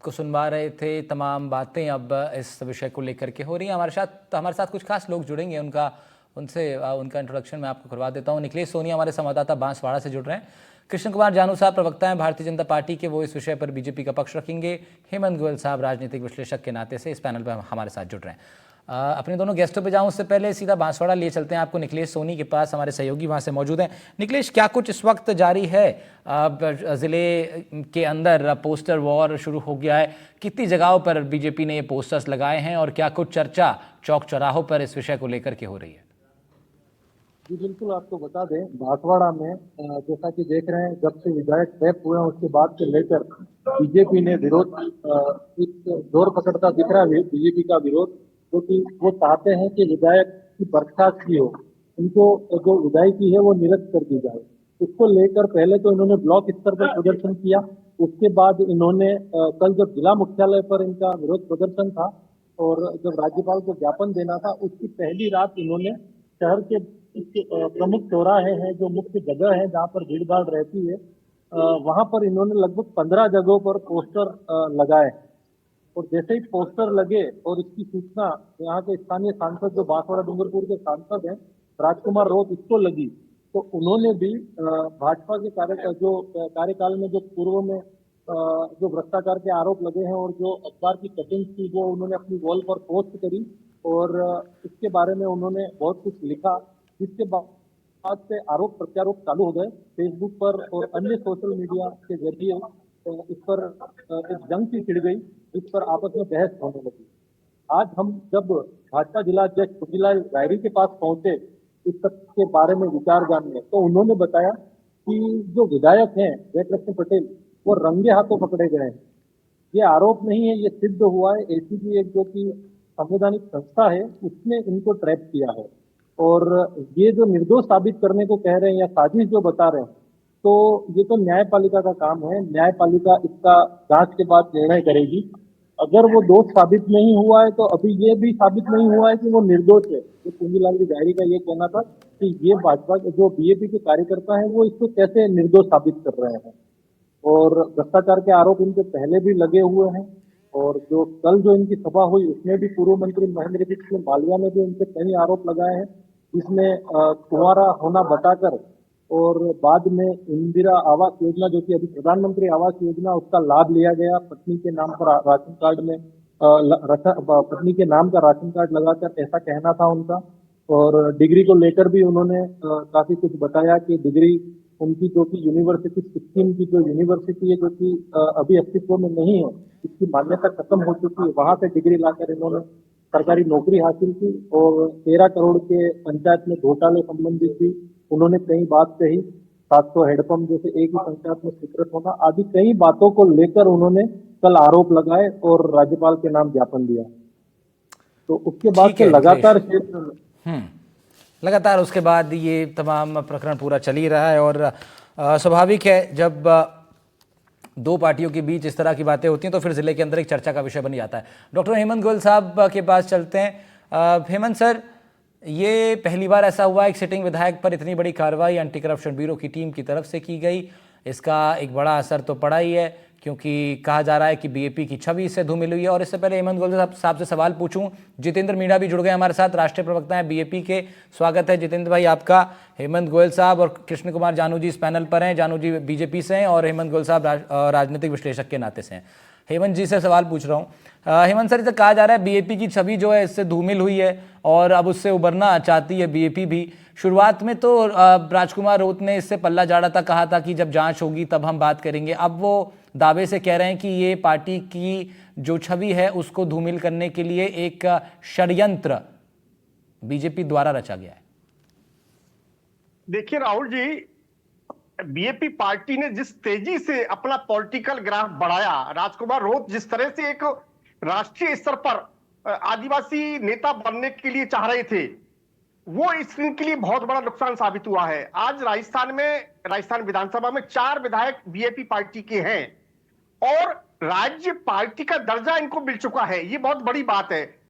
को सुनवा रहे थे। तमाम बातें अब इस विषय को लेकर के हो रही हैं। हमारे साथ कुछ खास लोग जुड़ेंगे, उनका इंट्रोडक्शन मैं आपको करवा देता हूं। निखिलेश सोनी हमारे संवाददाता बांसवाड़ा से जुड़ रहे हैं। कृष्ण कुमार जानू साहब प्रवक्ता हैं भारतीय जनता पार्टी के, वो इस विषय पर बीजेपी का पक्ष रखेंगे। हेमंत गोयल साहब राजनीतिक विश्लेषक के नाते से इस पैनल पर हमारे साथ जुड़ रहे हैं। अपने दोनों गेस्टों पे जाऊं उससे पहले सीधा बांसवाड़ा लिए चलते हैं आपको निखिलेश सोनी के पास। हमारे सहयोगी वहां से मौजूद हैं। निखिलेश, क्या कुछ इस वक्त जारी है? जिले के अंदर पोस्टर वॉर शुरू हो गया है। कितनी जगहों पर बीजेपी ने ये पोस्टर्स लगाए हैं और क्या कुछ चर्चा चौक चौराहों पर इस विषय को लेकर के हो रही है? जी बिल्कुल, आपको बता दें बांसवाड़ा में जैसा कि देख रहे हैं, जब से विधायक तय हुए हैं उसके बाद से लेकर बीजेपी ने विरोध एक जोर पकड़ता दिख रहा है। बीजेपी का विरोध, क्योंकि वो चाहते हैं कि विधायक की बर्खास्तगी हो, उनको जो विधायकी है वो निरस्त कर दी जाए। उसको लेकर पहले तो इन्होंने ब्लॉक स्तर पर प्रदर्शन किया। उसके बाद इन्होंने कल जब जिला मुख्यालय पर इनका विरोध प्रदर्शन था और जब राज्यपाल को ज्ञापन देना था, उसकी पहली रात इन्होंने शहर के प्रमुख चौराहे हैं, जो मुख्य जगह है जहाँ पर भीड़ भाड़ रहती है, वहां पर इन्होंने लगभग 15 जगहों पर पोस्टर लगाए। और जैसे ही पोस्टर लगे और इसकी सूचना यहाँ के स्थानीय सांसद, जो बांसवाड़ा डूंगरपुर के सांसद हैं, राजकुमार रोत, इसको लगी, तो उन्होंने भी भाजपा के कार्यकाल में जो पूर्व में जो भ्रष्टाचार के आरोप लगे हैं और जो अखबार की कटिंग थी, वो उन्होंने अपनी वॉल पर पोस्ट करी और इसके बारे में उन्होंने बहुत कुछ लिखा। जिसके बाद से आरोप प्रत्यारोप चालू हो गए फेसबुक पर और अन्य सोशल मीडिया के जरिए। इस पर एक जंग सी छिड़ गई, जिस पर आपस में बहस होने लगी। आज हम जब भाजपा जिला अध्यक्ष खुशीलाल डायरी के पास पहुंचे इस सब के बारे में विचार जानने, तो उन्होंने बताया कि जो विधायक हैं जयकृष्ण पटेल, वो रंगे हाथों पकड़े गए हैं। ये आरोप नहीं है, ये सिद्ध हुआ है। एसीबी, एक जो कि संवैधानिक संस्था है, उसने इनको ट्रैप किया है। और ये जो निर्दोष साबित करने को कह रहे हैं या साजिश जो बता रहे हैं, तो ये तो न्यायपालिका का काम है। न्यायपालिका इसका जांच के बाद निर्णय करेगी। अगर वो दोष साबित नहीं हुआ है, तो अभी ये भी साबित नहीं हुआ है कि वो निर्दोष है। तो कुंजीलाल की डायरी का ये कहना था कि ये भाजपा के जो बीएपी के कार्यकर्ता है, वो इसको कैसे निर्दोष साबित कर रहे हैं। और भ्रष्टाचार के आरोप इनके पहले भी लगे हुए हैं। और जो कल जो इनकी सभा हुई, उसमें भी पूर्व मंत्री महेंद्र सिंह मालविया ने भी उनसे कई आरोप लगाए हैं, जिसमें कुंवारा होना बताकर और बाद में इंदिरा आवास योजना, जो कि अभी प्रधानमंत्री आवास योजना, उसका लाभ लिया गया। पत्नी के नाम पर राशन कार्ड में पत्नी के नाम का राशन कार्ड लगाकर, ऐसा कहना था उनका। और डिग्री को लेकर भी उन्होंने काफी कुछ बताया कि डिग्री उनकी, जो कि यूनिवर्सिटी सिक्किम की जो यूनिवर्सिटी है, जो कि अभी अस्तित्व में नहीं है, इसकी मान्यता खत्म हो चुकी है, वहां से डिग्री लाकर इन्होंने सरकारी नौकरी हासिल की। और 13 करोड़ के पंचायत में घोटाले संबंधित भी उन्होंने कई बात कही। 700 हेडपंप जैसे एक ही पंचायत में स्वीकृत होना, आदि कई बातों को लेकर उन्होंने कल आरोप लगाए और राज्यपाल के नाम ज्ञापन दिया। तो उसके बाद ठीक से है निखिलेश। लगातार क्षेत्र में लगातार उसके बाद ये तमाम प्रकरण पूरा चल ही रहा है और स्वाभाविक है, जब दो पार्टियों के बीच इस तरह की बातें होती हैं तो फिर जिले के अंदर एक चर्चा का विषय बन जाता है। डॉक्टर हेमंत गोयल साहब के पास चलते हैं। हेमंत सर, ये पहली बार ऐसा हुआ एक सिटिंग विधायक पर इतनी बड़ी कार्रवाई एंटी करप्शन ब्यूरो की टीम की तरफ से की गई। इसका एक बड़ा असर तो पड़ा ही है, क्योंकि कहा जा रहा है कि बीएपी की छवि इससे धूमिल हुई है। और इससे पहले हेमंत गोयल साहब से सवाल पूछूं, जितेंद्र मीणा भी जुड़ गए हमारे साथ, राष्ट्रीय प्रवक्ता हैं बीएपी के। स्वागत है जितेंद्र भाई आपका। हेमंत गोयल साहब और कृष्ण कुमार जानू जी इस पैनल पर हैं। जानू जी बीजेपी से हैं और हेमंत गोयल साहब राजनीतिक विश्लेषक के नाते से हैं। हेमंत जी से सवाल पूछ रहा हूँ। हेमंत सर, इसे कहा जा रहा है बीएपी की छवि जो है इससे धूमिल हुई है और अब उससे उबरना चाहती है बीएपी भी। शुरुआत में तो राजकुमार रोत ने इससे पल्ला झाड़ा था, कहा था कि जब जांच होगी तब हम बात करेंगे। अब वो दावे से कह रहे हैं कि ये पार्टी की जो छवि है उसको धूमिल करने के लिए एक षड्यंत्र बीजेपी द्वारा रचा गया है। देखिए राहुल जी, बीएपी पार्टी ने जिस तेजी से अपना पॉलिटिकल ग्राफ बढ़ाया, राजकुमार रोत जिस तरह से एक राष्ट्रीय स्तर पर आदिवासी नेता बनने के लिए चाह रहे थे, वो इनके लिए बहुत बड़ा नुकसान साबित हुआ है। आज राजस्थान विधानसभा में 4 विधायक बीएपी पार्टी के हैं और राज्य पार्टी का दर्जा इनको मिल चुका है। ये बहुत बड़ी बात है।